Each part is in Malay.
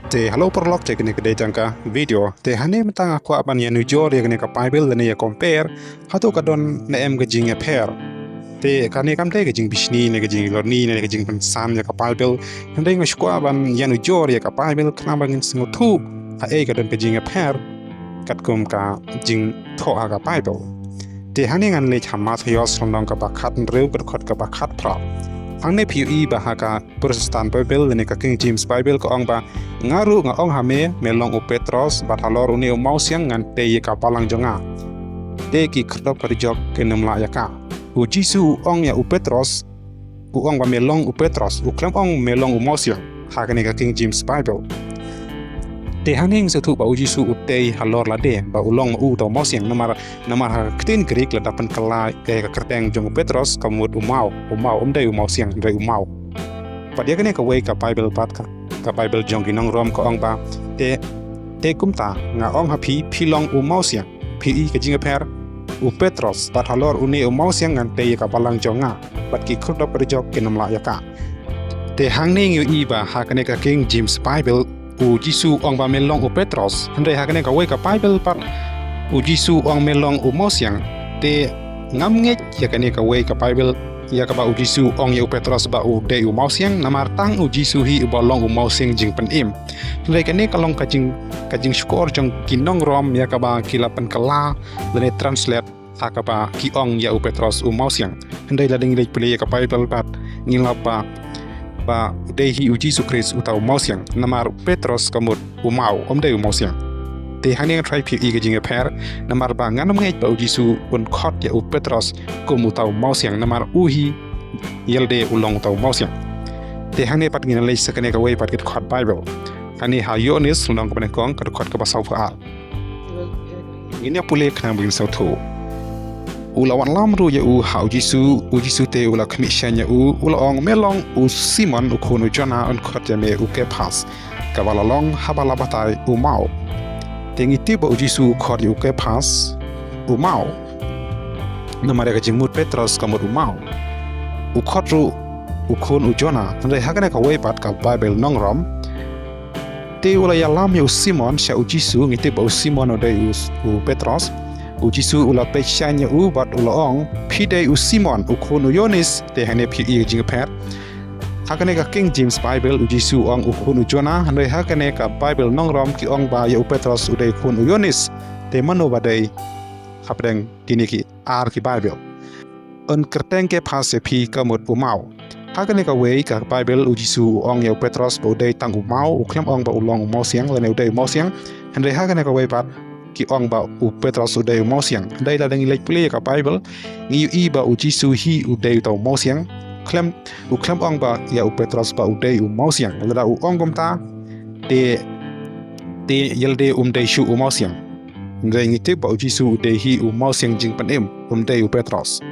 Te halo prolog te kene kede jangka video te hane mentang aku aban ya nujor ya kene ka Bible ne ya compare Hato kadon ne em gejing ya pair te kane kam te gejing bishni ne gejing lorni ne gejing pensan ya ka Bible hande ngashku aban ya nujor ya ka Bible kana bangin singutu ha kadon gejing ya pair kat kum ka jing tho ha ka Bible te hane ngan le chama thayos rondong ka bakhat reu kat ka bakhat pra hangne PUE bahaka Protestant Bible ne ka King James Bible ko ong ba ngaru nga ong hame melong u Petros bat halor uni U Mawsiang ngan te ka balang jonga te ki khrop ka jok kenem la iaka U Jisu ong ya u Petros u ong ba melong u Petros u klam ong melong U Mawsiang ha ka ne ka King James Bible te haning setu ba U Jisu u te halor lade ba ulong u to Mawsiang namar ha ktin Greek la dapan kala ke ka kerteng jong Petros kamut U Mawsiang U Mawsiang re U Maw padia kene ka wei ka Bible pat ka Bible jong ginong rom ko ong ba te kumta nga ong hapi philong U Mawsiang PE ka jinga per u Petros bat halor uni U Mawsiang ngan te ka balang jonga bat ki khrop ka jok kenom la yaka te hangning yu iba ha kene ka King James Bible U Jisu ong ba melong u Petros hande ha kene ka wei ka Bible pat U Jisu ong melong U Mawsiang te ngam nget ya kene ka wei ka Bible ya ka ba U Jisu ong ya U Petros ba u de U Mawsiang namar tang U Jisu hi u balong U Mawsiang jing pen im hande kene kalong ka jing skor jong kinong rom ya ka ba kylla pen kala lene translate ha ka ba ki ong ya U Petros U Mawsiang hande la ding le pele ya ka Bible pat ngila ba dehi U Jisu khrist utau Mawsiang namar Petros kamut U Maw omde U Mawsiang te hanging try PUE ke jinga per namar ba nganam ngai ba U Jisu un khot ya U Petros kum utau Mawsiang namar uhi yelde ulong utau Mawsiang te hangne pat ngina le sakane ka wei pat kit khot Bible ani ha Ioannis long ka kong ka khot ka ba sau fa ini pule khang bin sau tho ulawan lamru ya U ha U Jisu te ula knishan ya ula ong melong U Simon u khonu jona on khot ya me u ke pas ka bala long habala batai U Maw tengi tiba U Jisu khot ya u ke pas U Maw namare ka jingmut Petros kamut U Maw u khotru u khon u jona andre hakane ka wei pat ka Bible nongrom te ula ya lam ya U Simon sha U Jisu ngiti ba U Simon ode U Petros U Jisu ula peit shanya u bat ula ong pide U Simon u khon u Ioannis te hane PUE jinga pet hakane ka King James Bible U Jisu ong u khon u Jona hande hakane ka Bible nongrom ki ong ba ya U Petros u de khon u Ioannis te mano ba dei hapdeng kini ki ar ki Bible on kerteng ke phase phi kamut U Maw hakane ka wei ka Bible U Jisu ong ya U Petros ba de tang U Maw u klam ong ba ulong U Mawsiang lene u de U Mawsiang hande hakane ka wei pat ki ong ba U Petros u de U Mawsiang dai la dang lek pule ka Bible ngi u ba U Jisu hi u de U Mawsiang klam ong ba ya U Petros ba u de U Mawsiang la u ong kumta te yelde de shuh U Mawsiang ngai ngi te ba U Jisu u de hi U Mawsiang jing pan em de U Petros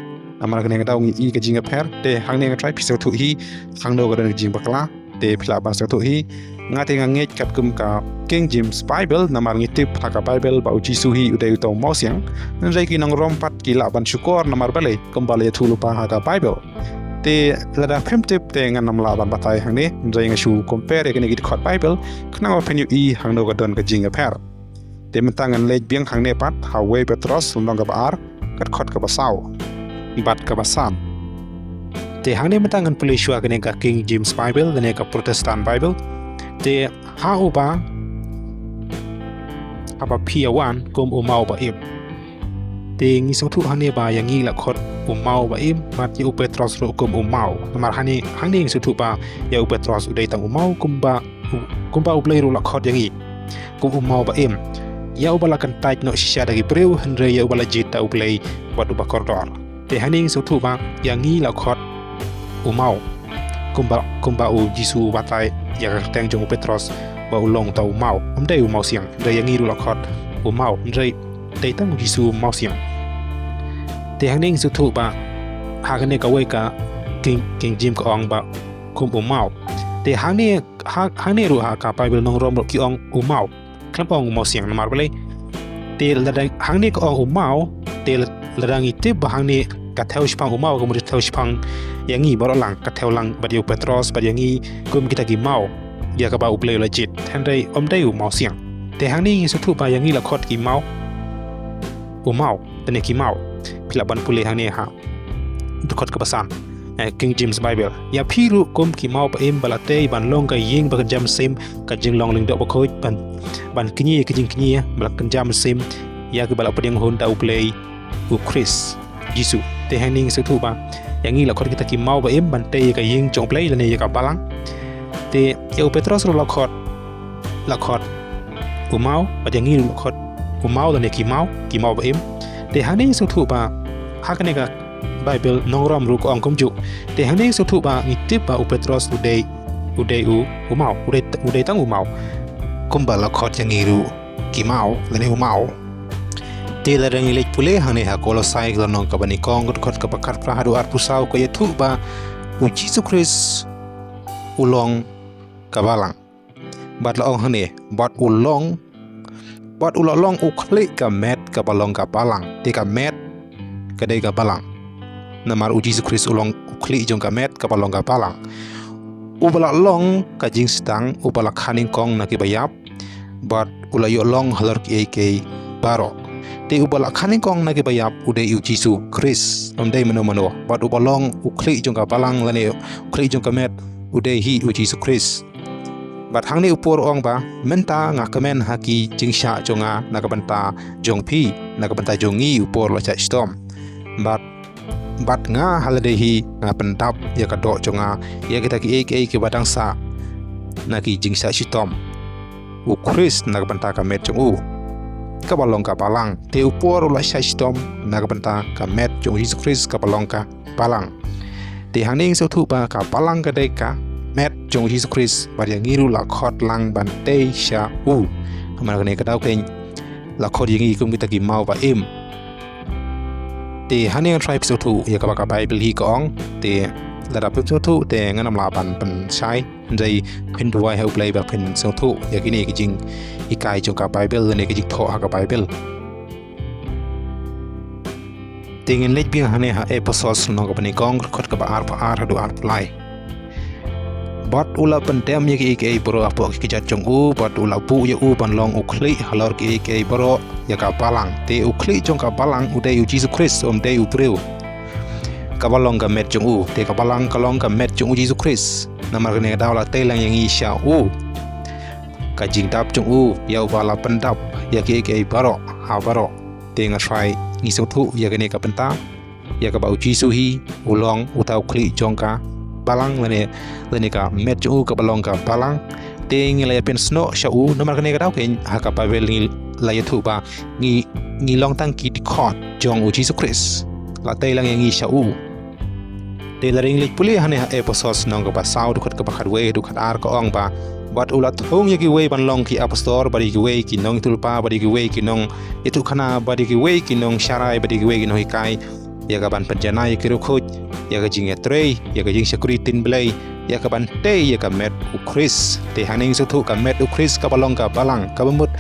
amar ka ngai daw ngi ka jinga per te hangne nga try piso thu hi hangno ga jing bakla te phila ba sa thu hi ngate nga nget kat kum ka King James Bible namar ngitip ka Bible ba U Jisu hi u de U Mawsiang ngai ki nang rom pat ki la ban syukor namar bale kembali thulu pa ka Bible te lada primitive te ngan nam la ban batai hangne ngai nga shu compare ke ngi khot Bible khna open PUE hangno ga don ka jinga per te mentangan lej biang hangne pat ha we Petros lomang ka ar kat khot ka basau bat ka basan te hangne mentangan pule shua ke ka King James Bible ne ka Protestant Bible te ha uba apa pia wan kum U Maw ba im te ngi so thu hane ba yang ngi la khot U Maw ba im mat U Petros ro kum U Maw namar hane ngi so thu ba ya U Petros u dei tang U Maw kum ba u play ro la khot yang ngi kum U Maw ba im ya u bala kan tait no shisha dagi breu hynrei ya u bala jied ta u play wat u ba kordor te hane so thu ba yang ngi la khot U Maw kum ba U Jisu batai ya teng jong U Petros ba ulong tau Maw de U Mawsiang de yang ngi ru la khot U Maw hynrei te tang U Jisu Mawsiang te hangning su thu ba hakane ka wei ka King James ka ong ba kum U Maw te hangne ru ha ka Bible nong rom ki ong U Maw klam ong U Mawsiang namar bale te ladang hangne ka ong U Maw te ladang itib ba hangne ka theu spang U Maw ko mu theu spang yang ngi baro lang ka theu lang ba U Petros ba yang ngi kum kita ki Maw ya ka ba u play la jied hynrei day U Mawsiang te hangne shuh ba yang la khot ki mau U mau tane ki mau phila ban pule hangne ha khot ka basan King James Bible ya phiru kom ki mau pa em balate ban long ka ying ba jam sem ka jing long ling do ba khoi ban kini ka jing kini bal kan jam sem ya ka bala pedeng hon ta u play U khrist Jisu te hangne shuh ba yang la khot kita ki mau ba em ban te ka ying chong play la ne ka balang te ya u petros la khot U mau ba yang la khot U mau la ne ki mau ba em te hangne shuh ba ha ka ne ka Bible nongram ru ko angkom ju te hangne shuh ba ngitip ba u petros udai U mau udai tang U mau kumba la khot yang ru ki mau la ne U mau te la rang ilek pule hangne ha kolosai la nong ka bani kong khot ka pakat pra hadu ar pusau ko ithuh ba U Jisu Khrist ulong ka balang bat la ong hangne bat ulong u khli ka met ka balong ka balang te ka met ka dei ka balang namar U Jisu Khrist ulong ukli jong ka met ka balong ka balang u bala long ka jingshisha u bala khaning kong na ki bayap bat ula yo long halor ki baro te u bala khaning kong na ki bayap u dei U Jisu Khrist dei mano bat u balong ukli jong ka balang lane ukli jong ka met u dei hi U Jisu Khrist bat hangne upor ong ba menta nga kamen haki jingshisha jonga na ka banta jong phi na ka banta jongi upor la cha storm bat nga haladehi nga pentap ya ka do jonga ya kita ki badang sa na ki jingshisha shitom U khrist na ka banta ka met jong u ka balong ka balang te upor la shai shitom na ka banta ka met jong Jisu Khrist ka balong ka balang te hangne shuh ba ka balang ka dei ka met jong Jisu Khrist ba yang ngiru la khot lang ban te shuh amar ne ka dau ken la khot yang kum kita ki mau ba em te hangne try shuh ya ka ba ka Bible hi ko ong te la da shuh te nganam la ban shai dei phin duai help play ba phin shuh ya ki ne ki jing ikai jong ka Bible ne ki jing tho ha ka Bible te ngin lech bi hangne ha episodes no ka bani kong khot ka ba ar hadu ar play bot ula pentem ya ki bro apo ki jat jong u bot ula pu ya u ban long u khli halor ki bro ya ka balang te u khli jong ka balang u dei U Jisu Khrist dei u breu ka balong ka met jong u te ka balang ka long ka met jong U Jisu Khrist namar ne daw la te lang yang i sha u ka jing dap jong u ya u bala pendap ya ki baro ha baro te nga try ni shuh ya ne ka penta ya ka ba U Jisu hi u long u tau khli jong ka balang lene ka met ju ka balong ka balang te ngi la pen sno shuh namar ne ka dau ken ha ka Bible ni la ithuh ba ngi long tang ki khot jong U Jisu Khrist la te lang ngi shuh te la ring lik puli hane ha episodes nong ka ba sau du khat ka ba khat we du khat ar ka ong ba bat ula thong ye ki we ban long ki apostol bari ki we ki nong tulpa bari ki we ki nong ithuh khana bari ki we ki nong sharai bari ki we ki nong hikai ya ka ban penjana ya ki rukhut ya ka jing etrei ya ka jing security blai ya ka ban te ya ka met U khrist te haning shuh ka met U khrist ka balong ka balang ka bamut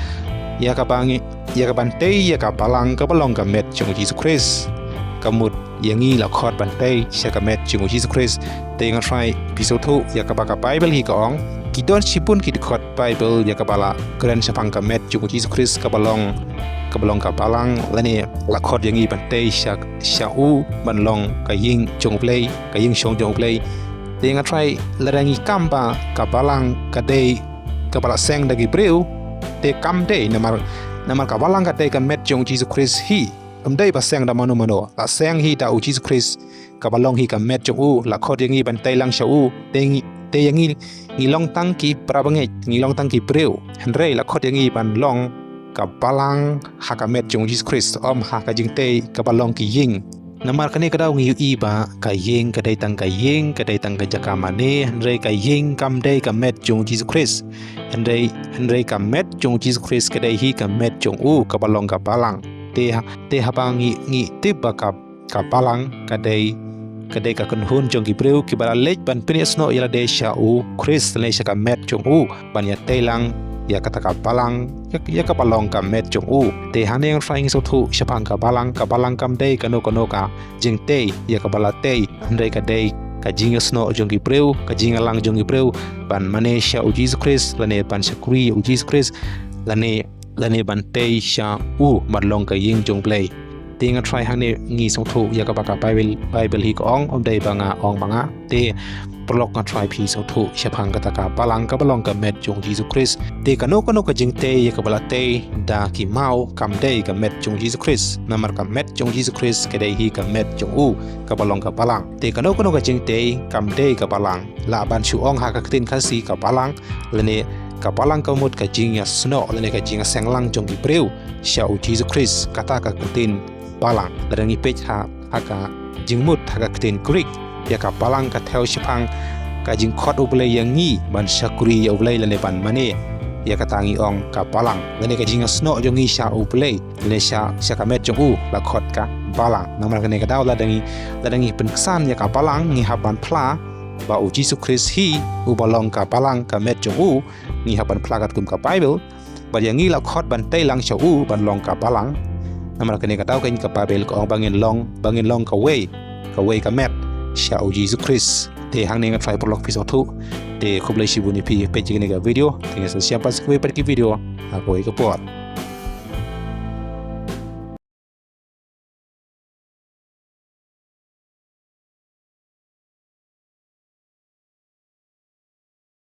ya ka bangi ya ka ban te ya ka balang ka balong ka met jong Jisu Khrist ka mut yang ngi la khot ban te sha ka met jong Jisu Khrist te nga try shuh ya ka ba ka Bible hi ka ong ki don sipun ki khot Bible ya ka bala kren sapang ka met jong Jisu Khrist ka balong ka balang lane la khot yang i ban te sha u ban long ka ying jong play ka ying shong jong play te nga try la rangi kamba ka balang ka dei ka bala seng dagi breu te kam dei namar ka balang ka dei ka met jong Jisu Khrist hi dei ba seng da mano la seng hi da U Jisu Khrist ka balong hi ka met jong u la khot yang i ban te lang sha u te yang i long tang ki prabange ngi long tang ki breu hynrei la khot yang i ban long ka balang ha ka met jong Jisu Khrist ha ka jing te ka balong ki ying namar kane ka daw ngi i ba ka ying ka dei tang ka jaka mane hynrei ka ying kam dei ka met jong Jisu Khrist hynrei ka met jong Jisu Khrist ka dei hi ka met jong u ka balong ka balang te ha ba ngi tip ba ka balang ka dei ka kun hun jong ki breu ki bala lech ban pinis no ila de sha U Khrist le sha ka met jong u ban ya te lang ya kata ka balang ya ka balong ka met jong u te haneng flying shuh shapang ka balang kam dei ka no ka jing te ya ka bala te hynrei ka dei ka jinga sno jong ki preu ka jinga lang jong ki preu ban mane sha U Jisu khrist lane ban shakuri U Jisu khrist lane ban te sha u ban long ka ying jong play tinga try hangne ngi song thu ya ka ba ka bible hi ko ong dei banga ong banga te prolog nga try pi song thu shapang kata ka balang ka balong ka met jong Jisu khrist te kano ka jing te ya ka bala te da ki mau kam dei ka met jong Jisu khrist namar ka met jong Jisu khrist ke dei hi ka met jong u ka balong ka balang te kano ka jing te kam dei ka balang la ban shu ong ha ka tin khasi ka balang lene ka balang ka mut ka jing ya sno lene ka jing seng lang jong ki preu sha U Jisu khrist kata ka tin balang ladangi peit ha ka jingmut ha ka tin Greek ya ka balang ka theo shipang ka jing khot ublei yang ngi ban shakuri ya ublei lane ban mane ya ka tangi ong ka balang lane ka jing sno jong ngi sha ublei lane sha ka met jong u la khot ka balang namar ka ne ka daw ladangi penksan ya ka balang ngi haban pla ba U Jisu khrist hi u balong ka balang ka met jong u ngi haban pla kat kum ka bible ba yang ngi la khot ban tai lang sha u ban long ka balang namar ka ne ka daw ka ka bible ko ong bangin long ka way ka met sha U Jisu khrist te hangne nga try prolog episode 2 te kublai shibuni pi page ni ka video tinga sa siapa sekwe per ki video ako ikapor